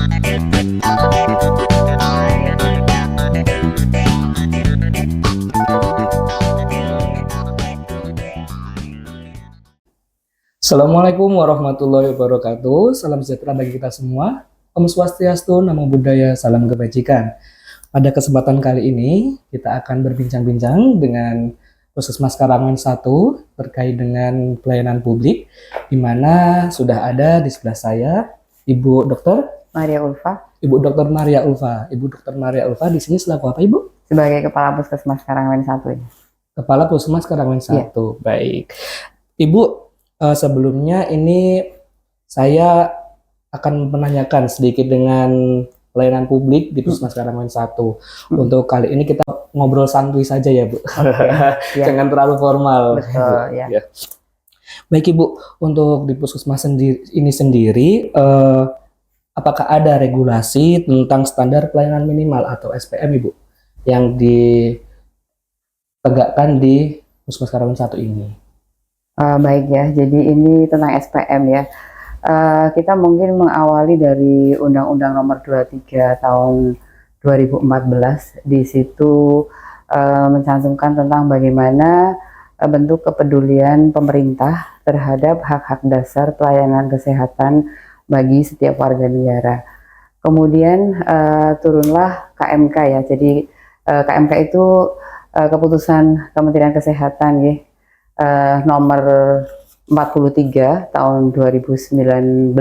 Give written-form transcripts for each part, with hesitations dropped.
Assalamualaikum warahmatullahi wabarakatuh. Salam sejahtera bagi kita semua. Om Swastiastu, Namo Buddhaya, salam kebajikan. Pada kesempatan kali ini, kita akan berbincang-bincang dengan Puskesmas Karangwen 1 terkait dengan pelayanan publik, di mana sudah ada di sebelah saya Ibu Dr. Maria Ulfa. Ibu Dr. Maria Ulfa. Ibu Dr. Maria Ulfa di sini selaku apa, Ibu? Sebagai Kepala Puskesmas Karangwen 1. Kepala Puskesmas Karangwen 1. Iya. Baik. Ibu, sebelumnya ini saya akan menanyakan sedikit dengan pelayanan publik di Puskesmas Karangwen 1. Untuk kali ini kita ngobrol santuy saja ya, Bu. Ya. Jangan terlalu formal. Betul, ya. Ya. Baik, Ibu, untuk di Puskesmas ini sendiri, apakah ada regulasi tentang standar pelayanan minimal atau SPM, Ibu, yang ditegakkan di Puskesmas Karangwen 1 ini? Baik ya, jadi ini tentang SPM ya. Kita mungkin mengawali dari Undang-Undang Nomor 23 tahun 2014. Di situ mencantumkan tentang bagaimana bentuk kepedulian pemerintah terhadap hak-hak dasar pelayanan kesehatan bagi setiap warga negara. Kemudian turunlah KMK ya. Jadi KMK itu keputusan Kementerian Kesehatan ya, nomor 43 tahun 2019.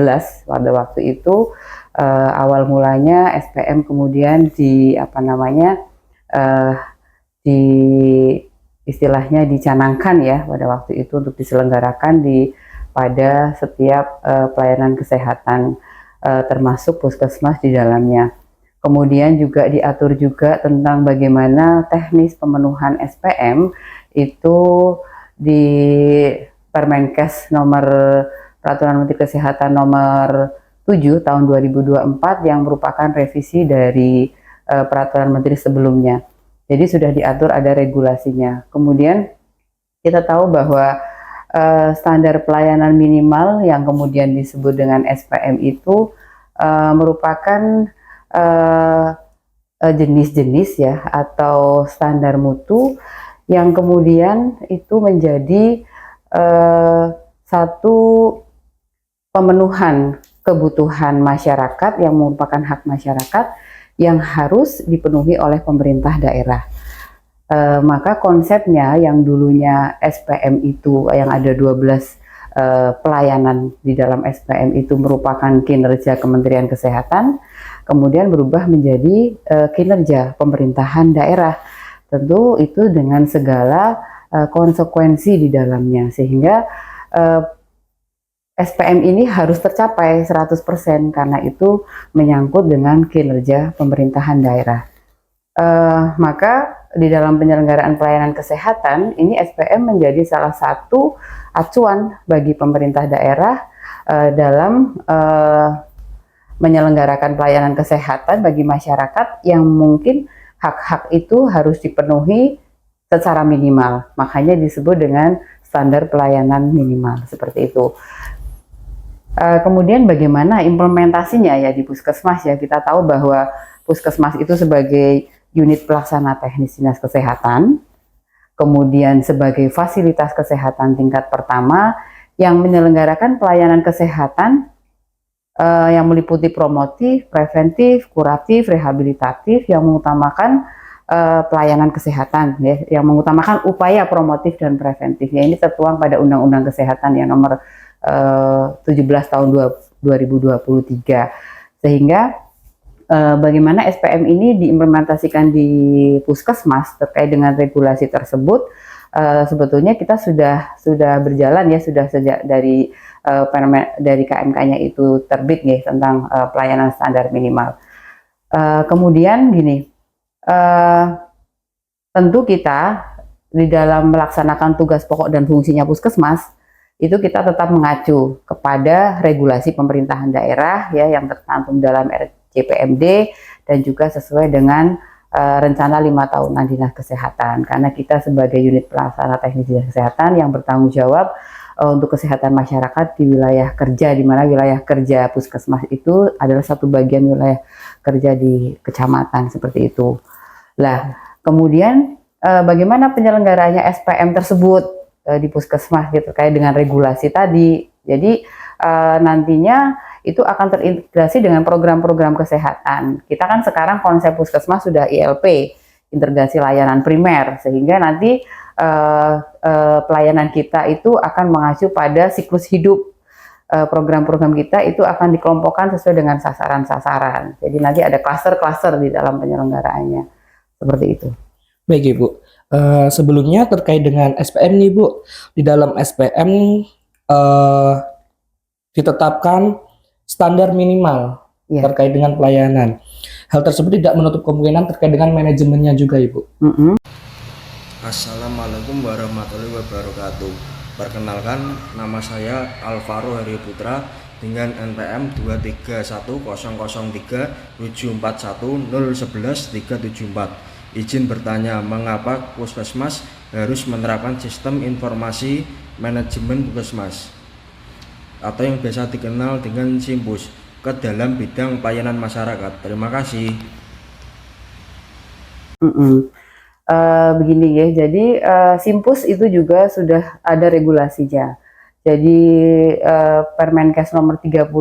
Pada waktu itu awal mulanya SPM kemudian di istilahnya dicanangkan ya pada waktu itu untuk diselenggarakan pada setiap pelayanan kesehatan, termasuk puskesmas di dalamnya. Kemudian juga diatur juga tentang bagaimana teknis pemenuhan SPM itu di Permenkes nomor Peraturan Menteri Kesehatan nomor 7 tahun 2024 yang merupakan revisi dari peraturan menteri sebelumnya. Jadi sudah diatur, ada regulasinya. Kemudian kita tahu bahwa standar pelayanan minimal yang kemudian disebut dengan SPM itu merupakan jenis-jenis ya atau standar mutu yang kemudian itu menjadi satu pemenuhan kebutuhan masyarakat yang merupakan hak masyarakat yang harus dipenuhi oleh pemerintah daerah. Maka konsepnya yang dulunya SPM itu yang ada 12 pelayanan di dalam SPM itu merupakan kinerja Kementerian Kesehatan, kemudian berubah menjadi kinerja pemerintahan daerah. Tentu itu dengan segala konsekuensi di dalamnya, sehingga SPM ini harus tercapai 100% karena itu menyangkut dengan kinerja pemerintahan daerah. Maka di dalam penyelenggaraan pelayanan kesehatan ini SPM menjadi salah satu acuan bagi pemerintah daerah dalam menyelenggarakan pelayanan kesehatan bagi masyarakat yang mungkin hak-hak itu harus dipenuhi secara minimal, makanya disebut dengan standar pelayanan minimal seperti itu. Kemudian bagaimana implementasinya ya di puskesmas ya, kita tahu bahwa puskesmas itu sebagai unit pelaksana teknis dinas kesehatan, kemudian sebagai fasilitas kesehatan tingkat pertama yang menyelenggarakan pelayanan kesehatan yang meliputi promotif, preventif, kuratif, rehabilitatif yang mengutamakan pelayanan kesehatan ya, yang mengutamakan upaya promotif dan preventif ya. Ini tertuang pada Undang-Undang Kesehatan yang nomor 17 tahun 2023. Sehingga bagaimana SPM ini diimplementasikan di puskesmas terkait dengan regulasi tersebut, sebetulnya kita sudah berjalan ya, sudah sejak dari KMK-nya itu terbit ya tentang pelayanan standar minimal. Kemudian gini, tentu kita di dalam melaksanakan tugas pokok dan fungsinya puskesmas itu kita tetap mengacu kepada regulasi pemerintahan daerah ya yang tercantum dalam RCPMD dan juga sesuai dengan rencana 5 tahunan dinas kesehatan, karena kita sebagai unit pelaksana teknis dinas kesehatan yang bertanggung jawab untuk kesehatan masyarakat di wilayah kerja, di mana wilayah kerja puskesmas itu adalah satu bagian wilayah kerja di kecamatan seperti itu. Lah, kemudian bagaimana penyelenggaranya SPM tersebut di puskesmas gitu, terkait dengan regulasi tadi. Jadi nantinya itu akan terintegrasi dengan program-program kesehatan. Kita kan sekarang konsep puskesmas sudah ILP, integrasi layanan primer, sehingga nanti pelayanan kita itu akan mengacu pada siklus hidup. Program-program kita itu akan dikelompokkan sesuai dengan sasaran-sasaran. Jadi nanti ada klaster-klaster di dalam penyelenggaraannya. Seperti itu. Baik Ibu, sebelumnya terkait dengan SPM nih Bu, di dalam SPM ditetapkan standar minimal Ya. terkait dengan pelayanan. Hal tersebut tidak menutup kemungkinan terkait dengan manajemennya juga Ibu. Assalamualaikum warahmatullahi wabarakatuh. Perkenalkan, nama saya Alvaro Heri Putra dengan NPM 23103741011 Izin bertanya, mengapa Puskesmas harus menerapkan sistem informasi manajemen Puskesmas atau yang biasa dikenal dengan SIMPUS ke dalam bidang pelayanan masyarakat? Terima kasih. Begini ya, jadi SIMPUS itu juga sudah ada regulasinya. Jadi Permenkes nomor 31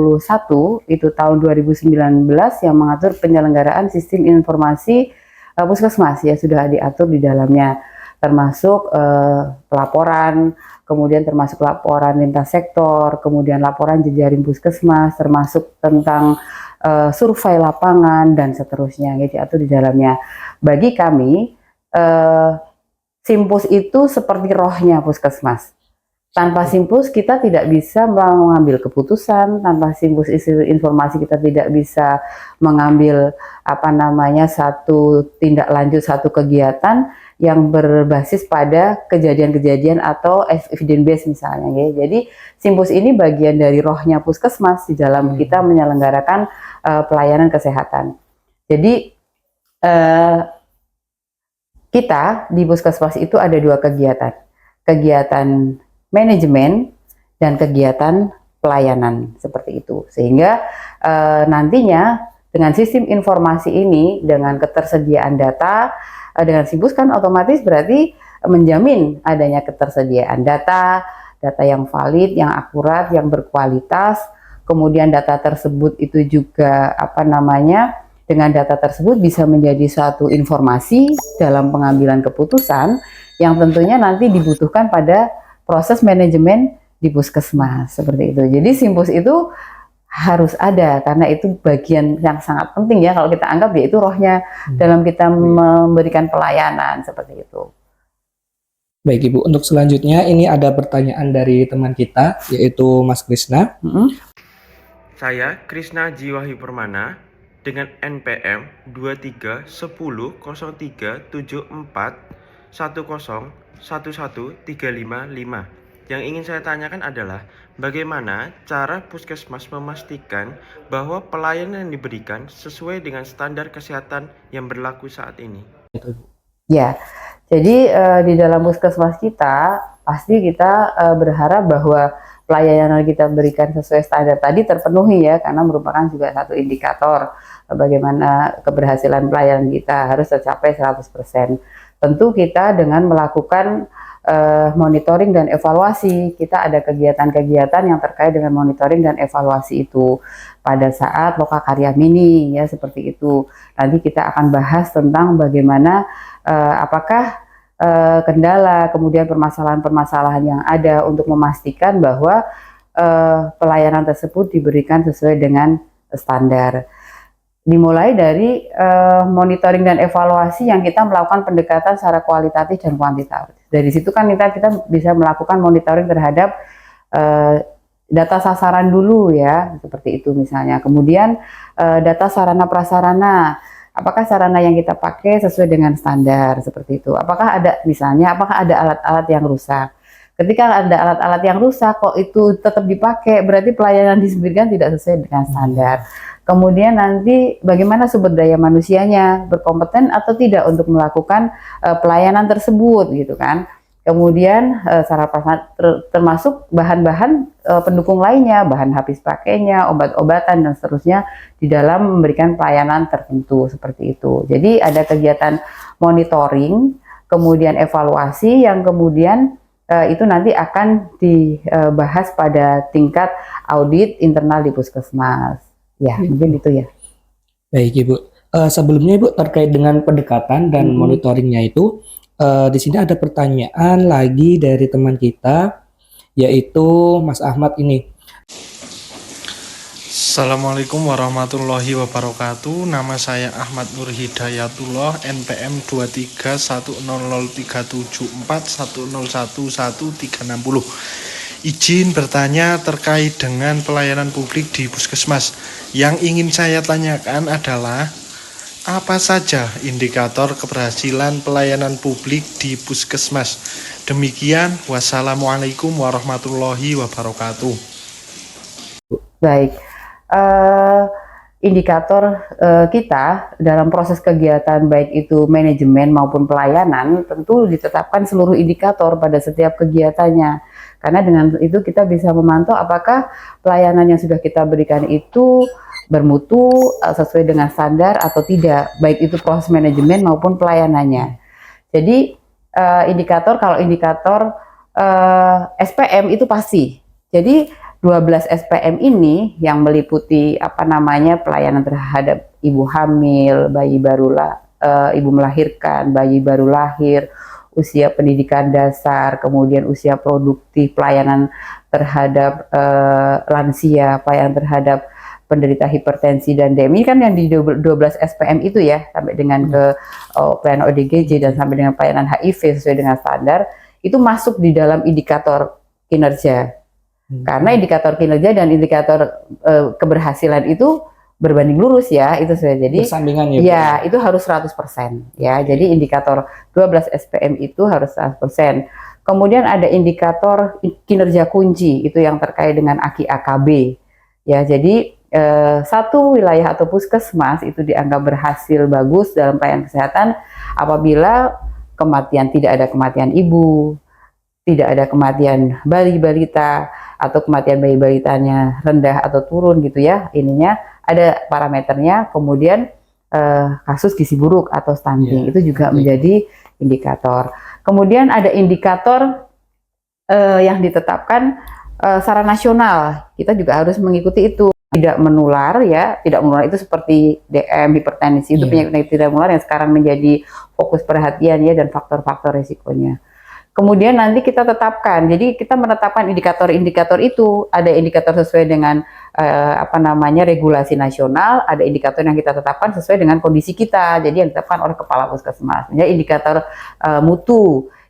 itu tahun 2019 yang mengatur penyelenggaraan sistem informasi puskesmas ya, sudah diatur di dalamnya, termasuk pelaporan, kemudian termasuk laporan lintas sektor, kemudian laporan jejaring puskesmas, termasuk tentang survei lapangan dan seterusnya, gitu, diatur di dalamnya. Bagi kami SIMPUS itu seperti rohnya puskesmas. Tanpa SIMPUS kita tidak bisa mengambil keputusan, tanpa SIMPUS informasi kita tidak bisa mengambil satu tindak lanjut, satu kegiatan yang berbasis pada kejadian-kejadian atau evidence base misalnya ya. Jadi SIMPUS ini bagian dari rohnya puskesmas di dalam kita menyelenggarakan pelayanan kesehatan. Jadi kita di puskesmas itu ada dua kegiatan. Kegiatan manajemen dan kegiatan pelayanan seperti itu, sehingga nantinya dengan sistem informasi ini, dengan ketersediaan data dengan SIMPUS kan otomatis berarti menjamin adanya ketersediaan data yang valid, yang akurat, yang berkualitas. Kemudian data tersebut itu juga dengan data tersebut bisa menjadi suatu informasi dalam pengambilan keputusan yang tentunya nanti dibutuhkan pada proses manajemen di puskesmas seperti itu. Jadi SIMPUS itu harus ada karena itu bagian yang sangat penting ya, kalau kita anggap ya itu rohnya dalam kita memberikan pelayanan seperti itu. Baik Ibu, untuk selanjutnya ini ada pertanyaan dari teman kita yaitu Mas Krisna. Saya Krisna Jiwahi Permana dengan NPM 231034101135. Yang ingin saya tanyakan adalah bagaimana cara puskesmas memastikan bahwa pelayanan yang diberikan sesuai dengan standar kesehatan yang berlaku saat ini? Ya, jadi di dalam puskesmas kita pasti kita berharap bahwa pelayanan kita berikan sesuai standar tadi terpenuhi ya, karena merupakan juga satu indikator bagaimana keberhasilan pelayanan kita harus tercapai 100%. Tentu kita dengan melakukan monitoring dan evaluasi, kita ada kegiatan-kegiatan yang terkait dengan monitoring dan evaluasi itu pada saat Lokakarya Mini ya, seperti itu. Nanti kita akan bahas tentang bagaimana apakah kendala, kemudian permasalahan-permasalahan yang ada untuk memastikan bahwa pelayanan tersebut diberikan sesuai dengan standar. Dimulai dari monitoring dan evaluasi yang kita melakukan pendekatan secara kualitatif dan kuantitatif. Dari situ kan kita bisa melakukan monitoring terhadap data sasaran dulu ya, seperti itu misalnya. Kemudian data sarana prasarana, apakah sarana yang kita pakai sesuai dengan standar seperti itu. Apakah ada alat-alat yang rusak. Ketika ada alat-alat yang rusak kok itu tetap dipakai, berarti pelayanan disebutkan tidak sesuai dengan standar. Kemudian nanti bagaimana sumber daya manusianya, berkompeten atau tidak untuk melakukan pelayanan tersebut gitu kan. Kemudian sarana prasarana termasuk bahan-bahan pendukung lainnya, bahan habis pakainya, obat-obatan dan seterusnya di dalam memberikan pelayanan tertentu seperti itu. Jadi ada kegiatan monitoring, kemudian evaluasi yang kemudian itu nanti akan dibahas pada tingkat audit internal di Puskesmas. Ya, mungkin itu ya. Baik Ibu. Sebelumnya Ibu terkait dengan pendekatan dan monitoringnya itu, di sini ada pertanyaan lagi dari teman kita, yaitu Mas Ahmad ini. Assalamualaikum warahmatullahi wabarakatuh. Nama saya Ahmad Nur Hidayatullah, NPM 231037410111360. Izin bertanya terkait dengan pelayanan publik di Puskesmas. Yang ingin saya tanyakan adalah apa saja indikator keberhasilan pelayanan publik di Puskesmas? Demikian, wassalamualaikum warahmatullahi wabarakatuh. Baik. Indikator kita dalam proses kegiatan baik itu manajemen maupun pelayanan tentu ditetapkan seluruh indikator pada setiap kegiatannya, karena dengan itu kita bisa memantau apakah pelayanan yang sudah kita berikan itu bermutu, sesuai dengan standar atau tidak, baik itu proses manajemen maupun pelayanannya. Jadi kalau indikator SPM itu pasti. Jadi 12 SPM ini yang meliputi pelayanan terhadap ibu hamil, ibu melahirkan, bayi baru lahir, usia pendidikan dasar, kemudian usia produktif, pelayanan terhadap lansia, pelayanan terhadap penderita hipertensi dan DMI, kan yang di 12 SPM itu ya, sampai dengan ke pelayanan ODGJ dan sampai dengan pelayanan HIV sesuai dengan standar, itu masuk di dalam indikator kinerja. Karena indikator kinerja dan indikator keberhasilan itu berbanding lurus ya, itu sudah jadi Bersandingan ya, ya itu harus 100% ya. Jadi indikator 12 SPM itu harus 100%. Kemudian ada indikator kinerja kunci, itu yang terkait dengan AKI AKB ya. Jadi satu wilayah atau puskesmas itu dianggap berhasil bagus dalam pelayanan kesehatan apabila tidak ada kematian ibu, tidak ada kematian bayi balita, atau kematian bayi balitanya rendah atau turun gitu ya, ininya ada parameternya. Kemudian kasus gizi buruk atau stunting itu juga menjadi indikator. Kemudian ada indikator yang ditetapkan secara nasional, kita juga harus mengikuti itu. Tidak menular ya, tidak menular itu seperti DM, hipertensi, itu penyakit tidak menular yang sekarang menjadi fokus perhatian ya, dan faktor-faktor resikonya. Kemudian nanti kita tetapkan, jadi kita menetapkan indikator-indikator itu, ada indikator sesuai dengan regulasi nasional, ada indikator yang kita tetapkan sesuai dengan kondisi kita, jadi yang ditetapkan oleh kepala puskesmas. Jadi indikator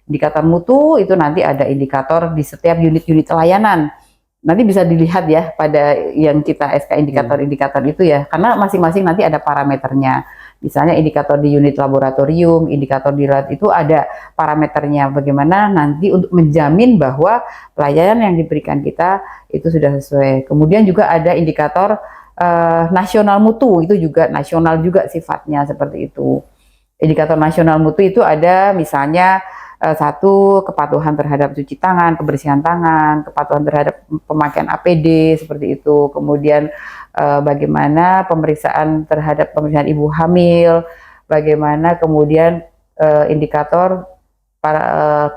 indikator mutu itu nanti ada indikator di setiap unit-unit layanan. Nanti bisa dilihat ya pada yang kita SK indikator-indikator itu ya, karena masing-masing nanti ada parameternya. Misalnya indikator di unit laboratorium, indikator di lab itu ada parameternya, bagaimana nanti untuk menjamin bahwa pelayanan yang diberikan kita itu sudah sesuai. Kemudian juga ada indikator nasional mutu, itu juga nasional juga sifatnya seperti itu. Indikator nasional mutu itu ada misalnya satu, kepatuhan terhadap cuci tangan, kebersihan tangan, kepatuhan terhadap pemakaian APD seperti itu. Kemudian bagaimana pemeriksaan terhadap pemeriksaan ibu hamil, bagaimana kemudian indikator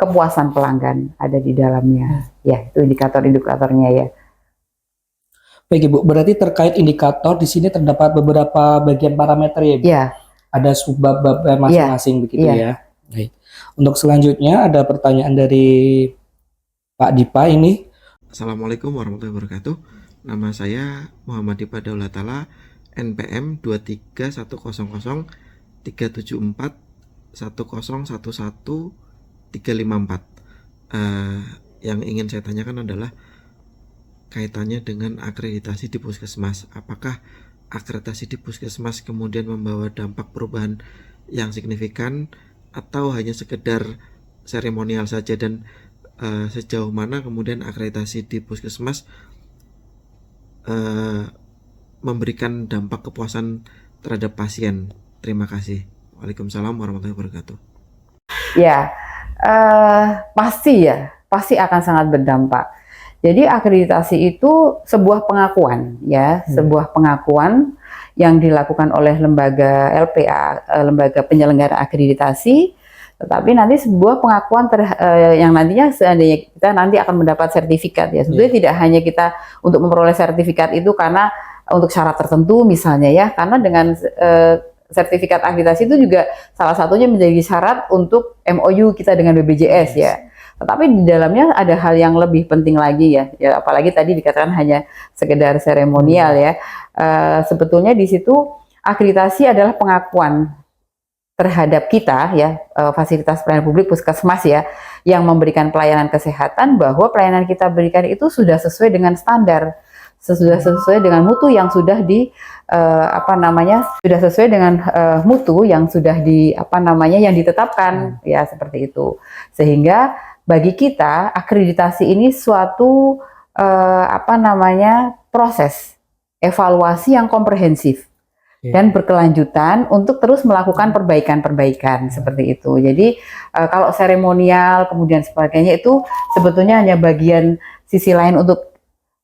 kepuasan pelanggan ada di dalamnya. Ya, itu indikator-indikatornya ya. Baik Ibu, berarti terkait indikator di sini terdapat beberapa bagian parameter ya Ibu? Ya. Ada subbab masing-masing begitu ya. Baik. Untuk selanjutnya ada pertanyaan dari Pak Dipa ini. Assalamualaikum warahmatullahi wabarakatuh. Nama saya Muhammad Dipa Daulatala, NPM 231037410111354. Yang ingin saya tanyakan adalah kaitannya dengan akreditasi di puskesmas. Apakah akreditasi di puskesmas kemudian membawa dampak perubahan yang signifikan atau hanya sekedar seremonial saja, dan sejauh mana kemudian akreditasi di puskesmas memberikan dampak kepuasan terhadap pasien? Terima kasih. Waalaikumsalam warahmatullahi wabarakatuh. Ya, Pasti akan sangat berdampak. Jadi akreditasi itu sebuah pengakuan ya, sebuah pengakuan yang dilakukan oleh lembaga LPA, lembaga penyelenggara akreditasi. Tetapi nanti sebuah pengakuan yang nantinya seandainya kita nanti akan mendapat sertifikat ya. Sebenarnya tidak hanya kita untuk memperoleh sertifikat itu karena untuk syarat tertentu misalnya ya, karena dengan sertifikat akreditasi itu juga salah satunya menjadi syarat untuk MOU kita dengan BPJS ya. Tetapi di dalamnya ada hal yang lebih penting lagi ya, apalagi tadi dikatakan hanya sekedar seremonial ya. Sebetulnya di situ akreditasi adalah pengakuan terhadap kita ya, fasilitas pelayanan publik puskesmas ya, yang memberikan pelayanan kesehatan bahwa pelayanan kita berikan itu sudah sesuai dengan standar, sudah sesuai dengan mutu yang sudah sudah sesuai dengan mutu yang sudah yang ditetapkan ya, seperti itu. Sehingga bagi kita akreditasi ini suatu proses evaluasi yang komprehensif dan berkelanjutan untuk terus melakukan perbaikan-perbaikan seperti itu. Jadi kalau seremonial kemudian sebagainya itu sebetulnya hanya bagian sisi lain untuk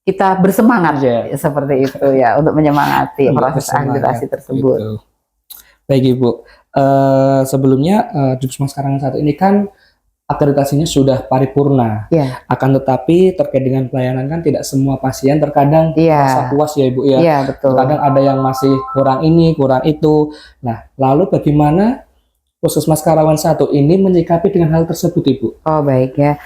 kita bersemangat seperti itu ya, untuk menyemangati proses akreditasi tersebut. Gitu. Baik Ibu, sebelumnya di Puskesmas Karangan 1 ini kan akreditasinya sudah paripurna. Ya. Akan tetapi terkait dengan pelayanan kan tidak semua pasien terkadang merasa puas ya Ibu ya. Iya, betul. Terkadang ada yang masih kurang ini, kurang itu. Nah, lalu bagaimana Puskesmas Karangan 1 ini menyikapi dengan hal tersebut Ibu? Oh baik ya.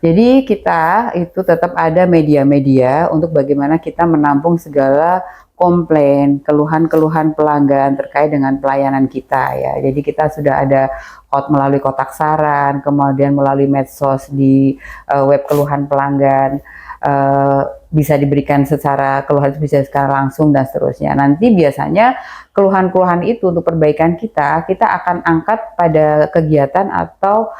Jadi kita itu tetap ada media-media untuk bagaimana kita menampung segala komplain, keluhan-keluhan pelanggan terkait dengan pelayanan kita ya. Jadi kita sudah ada melalui kotak saran, kemudian melalui medsos di web keluhan pelanggan, bisa diberikan secara keluhan bisa secara langsung dan seterusnya. Nanti biasanya keluhan-keluhan itu untuk perbaikan kita akan angkat pada kegiatan atau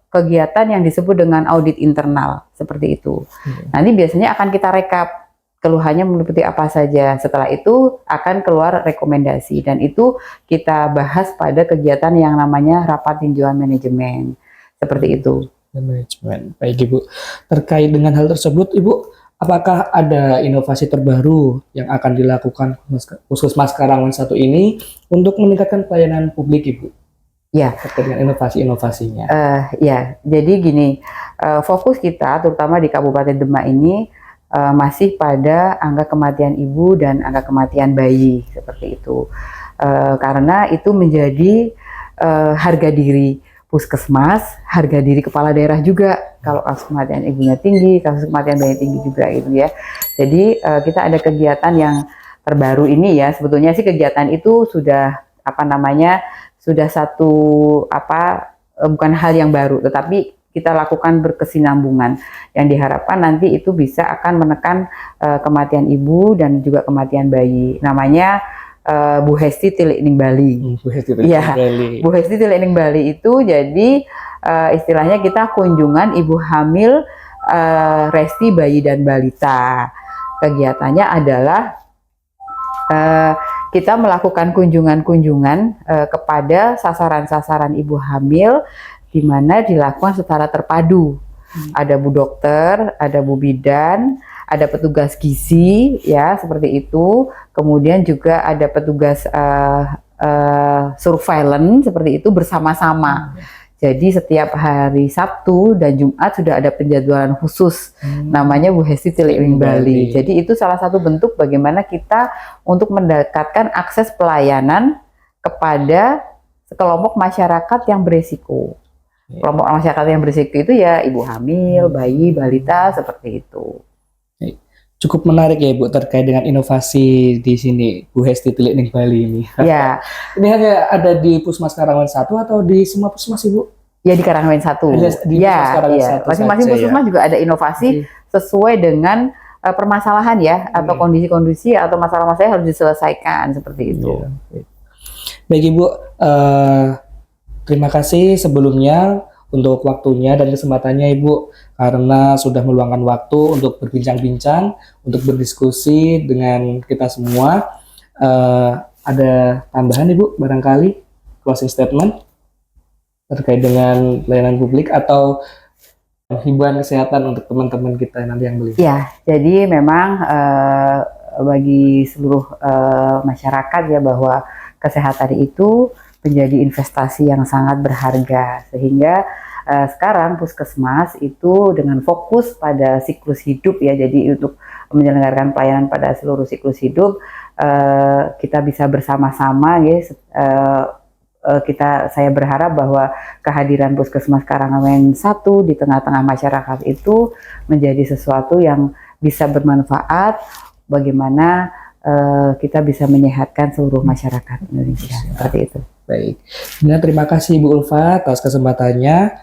kegiatan yang disebut dengan audit internal seperti itu. Nanti biasanya akan kita rekap keluhannya meliputi apa saja. Setelah itu akan keluar rekomendasi dan itu kita bahas pada kegiatan yang namanya rapat tinjauan manajemen. Seperti itu. Manajemen. Baik Ibu. Terkait dengan hal tersebut Ibu, apakah ada inovasi terbaru yang akan dilakukan Puskesmas Karangan 1 ini untuk meningkatkan pelayanan publik Ibu? Ya, terkait dengan inovasi-inovasinya. Ya, jadi gini, fokus kita terutama di Kabupaten Demak ini masih pada angka kematian ibu dan angka kematian bayi seperti itu, karena itu menjadi harga diri puskesmas, harga diri kepala daerah juga. Kalau kasus kematian ibunya tinggi, kasus kematian bayi tinggi juga gitu ya. Jadi kita ada kegiatan yang terbaru ini ya. Sebetulnya sih kegiatan itu sudah sudah satu bukan hal yang baru, tetapi kita lakukan berkesinambungan yang diharapkan nanti itu bisa akan menekan kematian ibu dan juga kematian bayi. Namanya Bu Hesti Tilikning Bali. Bu Hesti Tilikning Bali. Bu Hesti Tilikning Bali itu jadi istilahnya kita kunjungan ibu hamil, resti, bayi dan balita. Kegiatannya adalah kita melakukan kunjungan-kunjungan kepada sasaran-sasaran ibu hamil di mana dilakukan secara terpadu. Ada Bu Dokter, ada Bu Bidan, ada petugas gizi ya seperti itu. Kemudian juga ada petugas surveillance seperti itu bersama-sama. Jadi setiap hari Sabtu dan Jumat sudah ada penjadwalan khusus namanya Bu Hesti Tilikning Bali. Jadi itu salah satu bentuk bagaimana kita untuk mendekatkan akses pelayanan kepada kelompok masyarakat yang berisiko. Kelompok masyarakat yang berisiko itu ya ibu hamil, bayi, balita seperti itu. Cukup menarik ya Ibu terkait dengan inovasi di sini Bu Hesti Tilikning Bali ini. Ya. Ini hanya ada di Puskesmas Karangan 1 atau di semua puskesmas Ibu? Ya di Karangan 1. Ya. Masing-masing puskesmas juga ada inovasi sesuai dengan permasalahan ya atau kondisi-kondisi atau masalah-masalah yang harus diselesaikan seperti itu. Baik Ibu, terima kasih sebelumnya untuk waktunya dan kesempatannya Ibu, karena sudah meluangkan waktu untuk berbincang-bincang, untuk berdiskusi dengan kita semua. Ada tambahan Ibu barangkali closing statement terkait dengan pelayanan publik atau himbauan kesehatan untuk teman-teman kita nanti yang beli? Ya, jadi memang bagi seluruh masyarakat ya bahwa kesehatan itu menjadi investasi yang sangat berharga, sehingga sekarang puskesmas itu dengan fokus pada siklus hidup ya, jadi untuk menyelenggarakan pelayanan pada seluruh siklus hidup, kita bisa bersama-sama ya, saya berharap bahwa kehadiran Puskesmas Karangawen 1 di tengah-tengah masyarakat itu menjadi sesuatu yang bisa bermanfaat bagaimana kita bisa menyehatkan seluruh masyarakat Indonesia. Seperti itu. Baik, kemudian terima kasih Ibu Ulfa atas kesempatannya.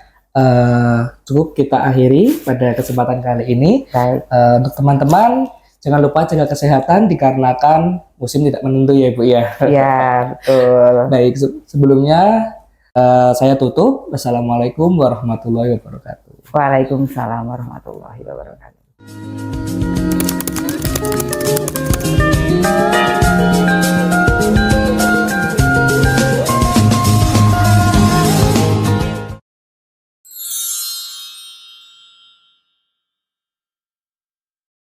Cukup kita akhiri pada kesempatan kali ini. Baik. Untuk teman-teman, jangan lupa jaga kesehatan dikarenakan musim tidak menentu ya Ibu ya. Ya, betul. Baik, sebelumnya saya tutup. Wassalamualaikum warahmatullahi wabarakatuh. Waalaikumsalam warahmatullahi wabarakatuh.